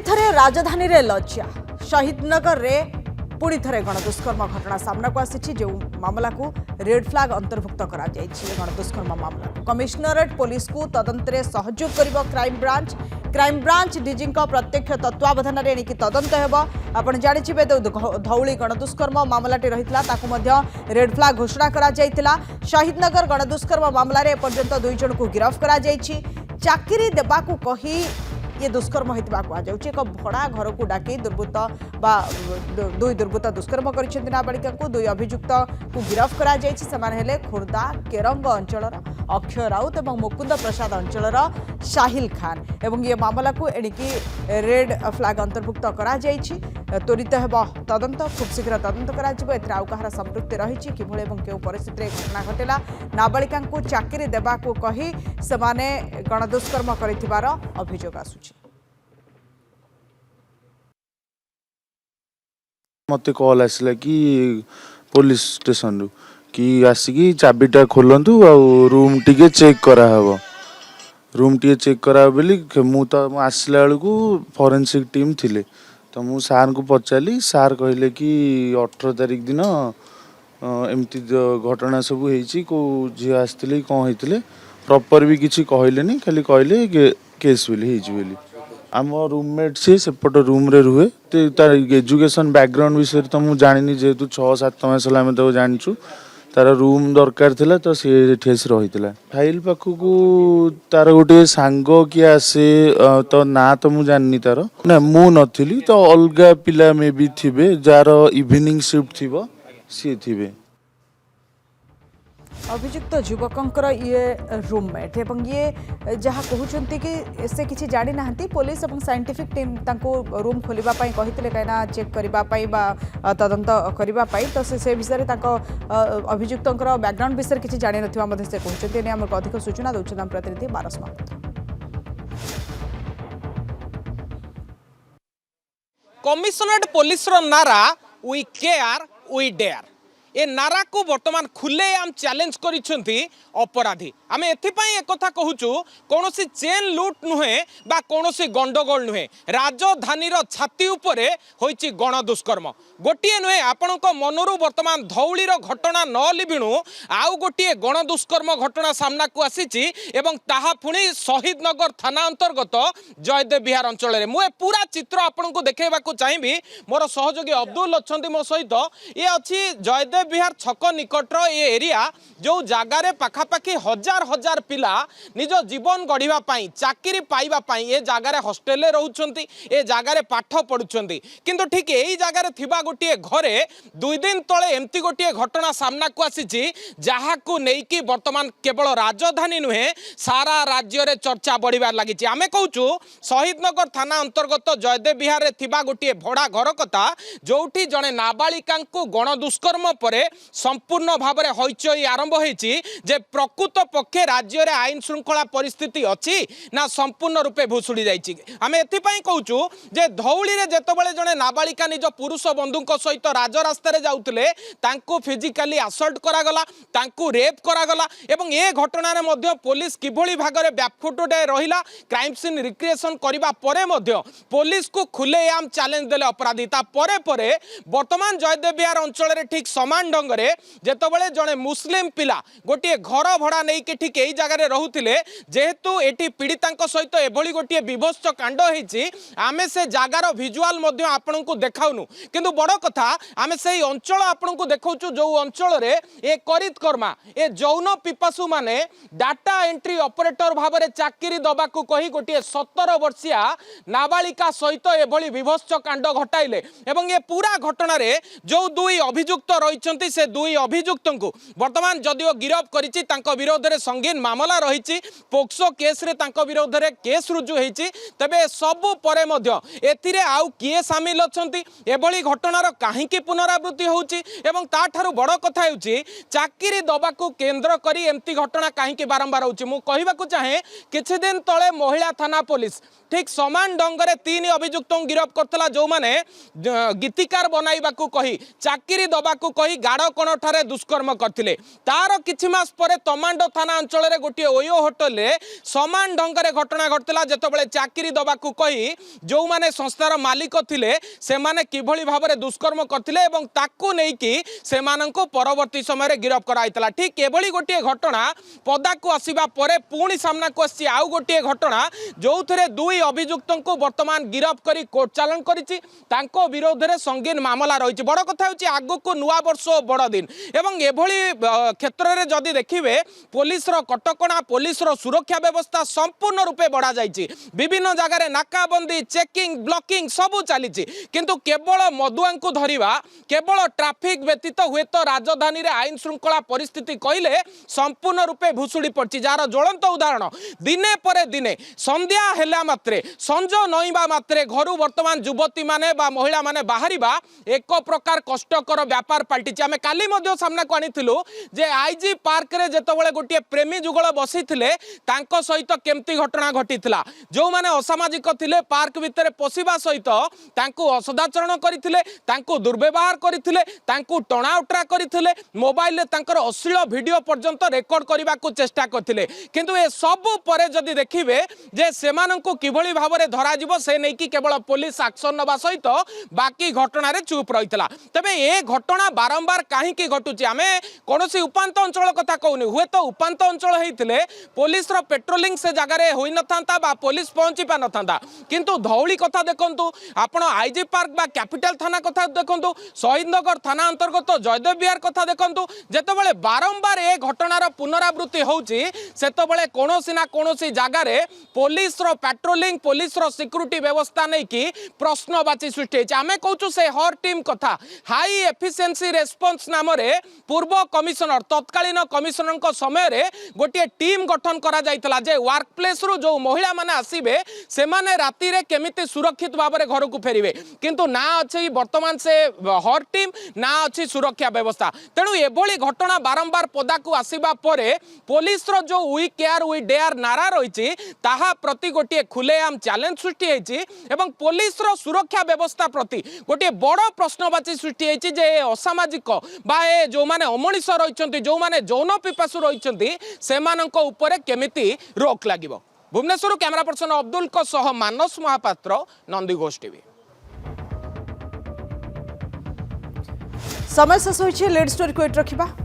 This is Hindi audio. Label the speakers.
Speaker 1: थरे राजधानी रे लज्जा शहीदनगर रे पुणी थे गणदुष्कर्म घटना सामना को आसी जो मामला को रेड फ्लैग अंतर्भुक्त करा गणदुष्कर्म मामला कमिशनरेट पुलिस को तदंतरे सहयोग करिबो क्राइम ब्रांच डीजी प्रत्यक्ष तत्वावधान में एणिकी तदंत हेब आपण जानिथिबे धौली गणदुष्कर्म मामलाटी रहितला ताकू मध्य रेड फ्लैग घोषणा करा जायतिला शहीदनगर गणदुष्कर्म मामला रे एपर्यंत 2 जन को गिरफ्त करा जायछि चाकरी देबाकू कही ये दुष्कर्म होता कहुच्छे एक भड़ा घर को डाक दुर्बृत्त दुई दुर्बृत्त दुष्कर्म कर नाबालिका को दुई अभियुक्त को गिरफ्त कर खोर्धा केरंग अंचल अक्षय राउत और मुकुंद प्रसाद अंचल साहिल खान एवं ये मामला को एणिकी रेड फ्लैग अंतर्भुक्त करा त्वरित हेब तदंत खूब शीघ्र तदंत कर संपृक्ति रही क्यों परिस्थिति घटना घटेला नाबालिका को चाकरी देवा कही से गणदुष्कर्म कर अभियोग आसुछि
Speaker 2: मत कॉल आसला कि पुलिस स्टेशन रु कि आसिकी चाबीटा खोलंतु आ रूम टिके चेक करा हबो रूम टिके चेक करा बोली मु आसला बेलू फॉरेंसिक टीम थिले तो मु सार को पचाली सार कहले कि 18 तारिख दिन एमती घटना सब होईची को झी आसते कौन होते प्रॉपर भी किसी कहले खाली कहले केस बोली आम रूममेट सी सेपट रूम रे रुहे तो तार एजुकेशन बैकग्राउंड विषय तो मुझे जानी जेहेतु 6-7 मास है जाचु तार रूम दरकार थिला तो सी रही फाइल पाखक तार गोटे सांग किए आसे तो ना तो मुझे जाननी तार ना मु नथिली तो अलगा पिला मे भी थिबे जार इवनिंग शिफ्ट थिबो सी थिबे
Speaker 1: अभियुक्त युवकर ये रूममेट एवं ये जहाँ कहते कि से किसी जानी ना पुलिस और साइंटिफिक टीम रूम खोलने कहते कहीं चेक करने तदंत करने तो से विषय अभियुक्त बैकग्राउंड विषय किसी जानी ना से कहते आम अधिक सूचना दूसरे आम प्रतिनिधि मानस महापात्र
Speaker 3: कमिशनरेट पुलिस नारा वी केयर वी डेयर ए नारा को वर्तमान खुले आम चैलेंज करिसेंती अपराधी आम एथिपाई एक कथा कहूचु कौन चेन लुट नुहे बा कौन गंडगोल नुहे राजधानी छाती उपरे होइछि गण दुष्कर्म गोटे नुहे आपण मनरू वर्तमान धौलीर घटना न लिभिणु आउ गोटे गण दुष्कर्म घटना सामना को आसीछि एवं ताहा पुणी शहीदनगर थाना अंतर्गत जयदेव विहार अंचल में मुझे पूरा चित्र आपन को देखा चाहिए मोर सहयोगी अब्दुल अच्छा मो सहित ये अच्छी जयदेव विहार छक निकटर ये एरिया जो जगार पाखापाखि हजार हजार पिला निज जीवन गढ़ापी चाकरी पाइबापी ये जगार हस्टेल रोचे ये जगार पाठ पढ़ुंट किंतु ठीक यही जगार थिबा गोटे घरे 2 दिन तले एमती गोटे घटना सामना को आसी जहाँ को लेकिन वर्तमान केवल राजधानी नुहे सारा राज्य में चर्चा बढ़िबार लगी आमे कहूँ शहीदनगर थाना अंतर्गत जयदेव विहार थिबा गोटे भड़ा घर कथा जोठी जड़े नाबालिका गण दुष्कर्म पर संपूर्ण भाव में हईचई आरंभ होती जे प्रकृत पक्षे राज्य में आईन श्रृंखला परिस्थिति अच्छी ना संपूर्ण रूपे भुशुड़ी जाइए आम एपाई कहूँ जे धौली में जितेबाला जड़े नाबालिका निज पुरुष बंधु सहित राजरास्तार जाऊे फिजिकाली असल्ट करागला रेप करागला एवं ए घटना पुलिस किभली भाग में व्यापफुटे रहा क्राइम सीन रिक्रिएशन करने पर पुलिस को खुलेआम चैलेंज देले अपराधी परे वर्तमान जयदेव विहार अंचल ठीक समान ढंग से जितेबाला जड़े मुस्लिम पिला गोटे घर भड़ा नहीं कि ठीक यही जगह रोते जेहेतु ये पीड़िता सहित एभली गोटे विभत्स कांड होती आम से जगार भिजुआल आपण को देखाऊनु किंतु बड़ कथा आम से अंचल आपण को देखा जो अंचल ये करितकर्मा ये जौन पिपासु माने डाटा एंट्री ऑपरेटर भाव में चाकरी दबा को कही गोटे 17 वर्षिया नाबालिका सहित एभली विभत्स कांड घटाइले एवं ये पूरा घटना रे जो 2 अभियुक्त रही से 2 अभियुक्त को वर्तमान जदिओ गिरफ्त करिछि तांको विरोध में संगीन मामला रही पोक्सो केस रे तांको विरोध में केस रुजु होइछि तबे सबु परे मध्य एथिरे आउ किए सामिल अछंती एभली घटनार काहींकी पुनरावृत्ति होउछि एवं ताठारु बड़ कथा होउछि चाकरी दबाकू केंद्र करी एमती घटना काहींकी बारंबार होउछि मु कहिबाकू चाहे किछि दिन तळे महिला थाना पुलिस ठीक समान ढंग से 3 अभियुक्त गिरफ्त करथला जो माने गीतिकार बनाइबाकू कही चाकरी दबाकू कही करी गाड़कोण ठारे दुष्कर्म करथिले। तार किछि मास परे तमांडो थाना अंचल रे गोटे ओयो होटल रे समान ढंग रे घटना घटला जेतबेले चाकरी दबाकू कही जो माने संस्थार मालिक थिले से माने किभली भाबरे दुष्कर्म करथिले एवं ताकू नेकी सेमानंको परवर्ती समय रे गिरफ कराइतला। ठीक एभली गोटे घटना पदाकू आसीबा परे पुणी सामना को आसी आउ गोटे घटना जोथरे दुई अभियुक्तंको वर्तमान गिरफ करी कोर्ट चालान करिछि। तांको विरोध रे संगीन मामला रहिछि। बड़ कथा होछि आगको नुआ वर्ष बड़ दिन एवं एभली क्षेत्र रे जदि देखिबे पुलिस रो कटकणा पुलिस रो सुरक्षा व्यवस्था संपूर्ण रूपे बढ़ा जाइछि। विभिन्न जगह रे नाकाबंदी चेकिंग ब्लॉकिंग सबु चलीछि किंतु केवल मधुआंकु धरिबा केवल ट्रैफिक व्यतीत हुए तो राजधानी रे आईन श्रृंखला परिस्थिति कहले संपूर्ण रूपे भुसुड़ी पड़छि। जार ज्वलंत उदाहरण दिने परे दिने संध्या हेला मात्रे संज नईबा मात्रे घरु वर्तमान युवती माने बा महिला माने बाहरिबा एक प्रकार कष्टकर व्यापार पलटिछि। आमे काली मध्ये सामना को आनिथिलु जे आईजी पार्क रे जेतबेले गोटे प्रेमी जुगल बसिथिले तांको सहित केमती घटना घटिथिला। जो माने असामाजिक थिले पार्क भितरे पसिबा सहित तांको असदाचरण करिथिले तांको दुर्व्यवहार करिथिले तांको टणा उटरा करिथिले मोबाइल रे तांकर अश्लील वीडियो पर्यंत रेकॉर्ड करबा को चेष्टा करथिले किंतु ए सब परे जदि देखिबे जे सेमानंको किभली भाबरे धरा जिवो से नै कि केवल पुलिस एक्शन नबा सहित बाकी घटना रे चुप रहितला। तबे ए घटना बारंबार काहे कि घटुची आमे कोनोसी उपांत अंचल कथा कहउनी हुए तो उपांत अंचल हेइथिले पुलिस रो पेट्रोलिंग से जगह रे होई नथांता बा पुलिस पहुंची पा नथांता किंतु धौली कथा देखंतु आपण आईजी पार्क बा कैपिटल थाना कथा देखंतु शहीदनगर थाना अंतर्गत जयदेव विहार कथा देखंतु जेतेबेले बारंबार ए घटनार पुनरावृत्ति होउची सेतेबेले कोनोसी ना कोनोसी जगह रे पुलिस रो पेट्रोलिंग पुलिस रो सिक्युरिटी व्यवस्था नै कि प्रश्नवाची सृष्टि होइछ। आमे कहूछु से हर टीम कथा हाई एफिशिएंसी रेस्पॉन्स नाम रे पूर्व कमिशनर तत्कालीन कमिशनर को समय रे गोटे टीम गठन करा जाइतला जे वर्क प्लेस रु जो महिला माने आसीबे से माने राती रे केमिति सुरक्षित भाबरे घर को फेरिबे किंतु ना अछि वर्तमान से हर टीम ना अछि सुरक्षा व्यवस्था। तेणु एभली घटना बारंबार पदा को आसीबा परे पुलिस रो जो वी केयर वी डेयर नारा रहिछि ताहा प्रति गोटे खुलेआम चैलेंज सृष्टि हेछि एवं पुलिस रो सुरक्षा व्यवस्था प्रति गोटे बड़ प्रश्नवाची सृष्टि हेछि जे असामाजिक बा ए जो माने अमनिष रहिछन्ति जो माने जौन पिपासु रहिछन्ति सेमानंको उपरे केमिति रोक लागिबो। भुवनेश्वर कैमरा पर्सन अब्दुल को सह मानस महापात्र नंदीघोष टीवी।
Speaker 1: समय शेष होइछि लीड स्टोरी को एट रखिबा।